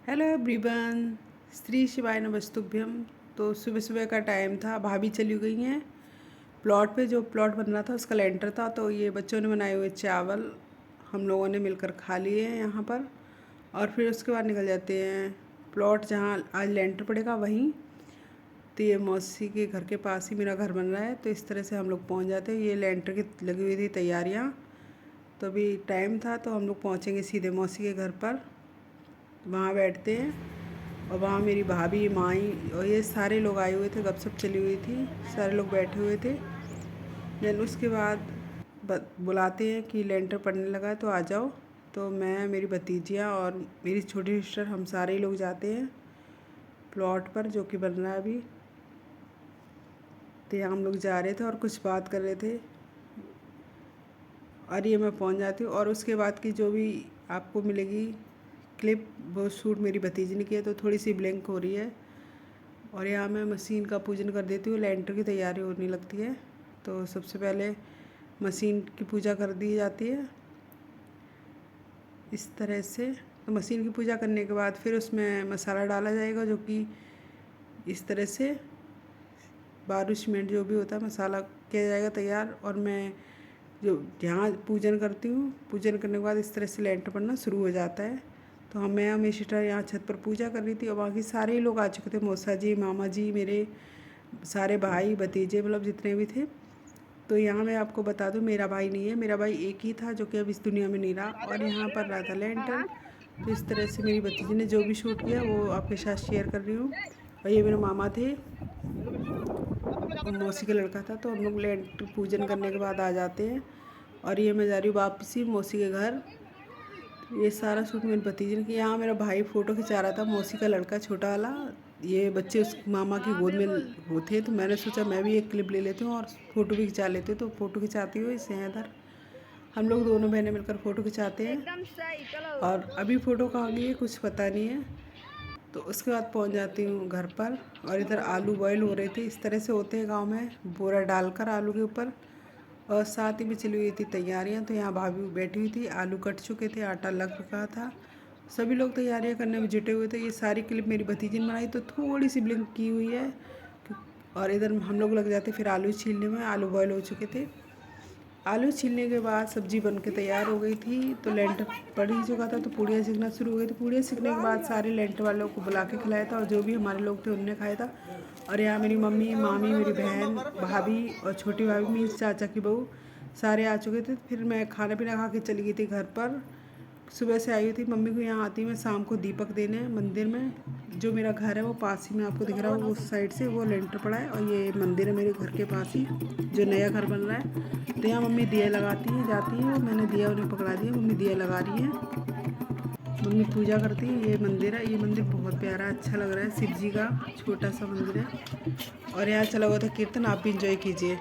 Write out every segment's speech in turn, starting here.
Hello everyone, Shri शिवाय नमस्तुभ्यम। तो सुबह सुबह का टाइम था, भाभी चली गई हैं प्लॉट पे। जो प्लॉट बन रहा था उसका लेंटर था, तो ये बच्चों ने बनाए हुए चावल हम लोगों ने मिलकर खा लिए हैं यहाँ पर। और फिर उसके बाद निकल जाते हैं प्लॉट जहाँ आज लेंटर पड़ेगा वहीं। तो ये मौसी के घर के पास ही मेरा घर बन रहा है, तो इस तरह से हम लोग पहुँच जाते हैं। ये लेंटर की लगी हुई थी तैयारियाँ, तो अभी टाइम था तो हम लोग पहुँचेंगे सीधे मौसी के घर पर। वहाँ बैठते हैं और वहाँ मेरी भाभी, माई और ये सारे लोग आए हुए थे, गपशप चली हुई थी, सारे लोग बैठे हुए थे। देन उसके बाद बुलाते हैं कि लेंटर पड़ने लगा है तो आ जाओ। तो मैं, मेरी भतीजियाँ और मेरी छोटी सिस्टर, हम सारे ही लोग जाते हैं प्लॉट पर जो कि बन रहा है अभी। तो यहाँ हम लोग जा रहे थे और कुछ बात कर रहे थे और ये मैं पहुँच जाती हूँ। और उसके बाद की जो भी आपको मिलेगी क्लिप, वो शूट मेरी भतीजी ने किया, तो थोड़ी सी ब्लैंक हो रही है। और यहाँ मैं मशीन का पूजन कर देती हूँ, लेंटर की तैयारी होने लगती है। तो सबसे पहले मशीन की पूजा कर दी जाती है इस तरह से। तो मशीन की पूजा करने के बाद फिर उसमें मसाला डाला जाएगा, जो कि इस तरह से बारू सीमेंट जो भी होता है मसाला किया जाएगा तैयार। और मैं जो यहाँ पूजन करती हूँ, पूजन करने के बाद इस तरह से लेंटर पड़ना शुरू हो जाता है। तो मैं और मेरी सिस्टर यहाँ छत पर पूजा कर रही थी और बाकी सारे ही लोग आ चुके थे, मौसा जी, मामा जी, मेरे सारे भाई भतीजे, मतलब जितने भी थे। तो यहाँ मैं आपको बता दूँ, मेरा भाई नहीं है, मेरा भाई एक ही था जो कि अब इस दुनिया में नहीं रहा। और यहाँ पर रहा था लेंटर। तो इस तरह से मेरी भतीजी ने जो भी शूट किया वो आपके साथ शेयर कर रही हूँ। और ये मेरे मामा थे, मौसी का लड़का था। तो हम लोग लेंटर पूजन करने के बाद आ जाते हैं और ये मैं जा रही हूँ वापसी मौसी के घर। ये सारा शूट मेरी भतीजी ने किया। यहाँ मेरा भाई फ़ोटो खिंचा रहा था, मौसी का लड़का छोटा वाला। ये बच्चे उस मामा की गोद में होते, तो मैंने सोचा मैं भी एक क्लिप ले लेती हूँ और फ़ोटो भी खिंचा लेती हूँ। तो फ़ोटो खिंचाती हुई इसे इधर हम लोग दोनों बहनें मिलकर फ़ोटो खिंचाते हैं। और अभी फ़ोटो कहाँ गई है कुछ पता नहीं है। तो उसके बाद पहुँच जाती हूँ घर पर। और इधर आलू बॉयल हो रहे थे, इस तरह से होते हैं गाँव में, बोरा डालकर आलू के ऊपर। और साथ ही में चली हुई थी तैयारियां। तो यहाँ भाभी बैठी हुई थी, आलू कट चुके थे, आटा लग रखा था, सभी लोग तैयारियां करने में जुटे हुए थे। ये सारी क्लिप मेरी भतीजी ने बनाई, तो थोड़ी सी ब्लिंक की हुई है। और इधर हम लोग लग जाते फिर आलू छीलने में। आलू बॉयल हो चुके थे, आलू छीलने के बाद सब्जी बन के तैयार हो गई थी। तो लेंटर पड़ ही चुका था, तो पूड़ियाँ सीखना शुरू हो गई थी। पूड़ियाँ सीखने के बाद सारे लेंटर वालों को बुला के खिलाया था और जो भी हमारे लोग थे उनने खाया था। और यहाँ मेरी मम्मी, मामी, मेरी बहन, भाभी और छोटी भाभी, मेरी चाचा की बहू, सारे आ चुके थे। फिर मैं खाना पीना खा के चली गई थी घर पर। सुबह से आई हुई थी, मम्मी को यहाँ आती मैं शाम को दीपक देने मंदिर में। जो मेरा घर है वो पास ही में आपको दिख रहा हो, उस साइड से वो लेंटर पड़ा है और ये मंदिर है मेरे घर के पास ही, जो नया घर बन रहा है। तो यहाँ मम्मी दिया लगाती हैं, जाती हैं। मैंने दिया उन्हें पकड़ा दिया, मम्मी दिया लगा रही है, मम्मी पूजा करती है। ये मंदिर है, ये मंदिर बहुत प्यारा अच्छा लग रहा है, शिव जी का छोटा सा मंदिर है। और यहाँ चला हुआ था कीर्तन, आप भी इंजॉय कीजिए।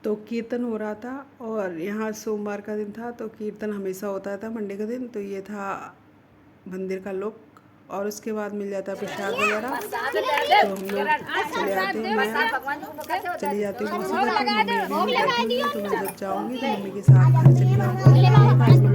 तो कीर्तन हो रहा था और यहाँ सोमवार का दिन था, तो कीर्तन हमेशा होता था मंडे का दिन। तो ये था मंदिर का लुक। और उसके बाद मिल जाता है प्रसाद वगैरह, तो हम लोग चले आते हैं। मैं चली जाती हूँ मौसी घर पे, मम्मी अभी बैठी हुई है, तो मैं जब जाऊँगी तो मम्मी के साथ घर चली जाऊँगी।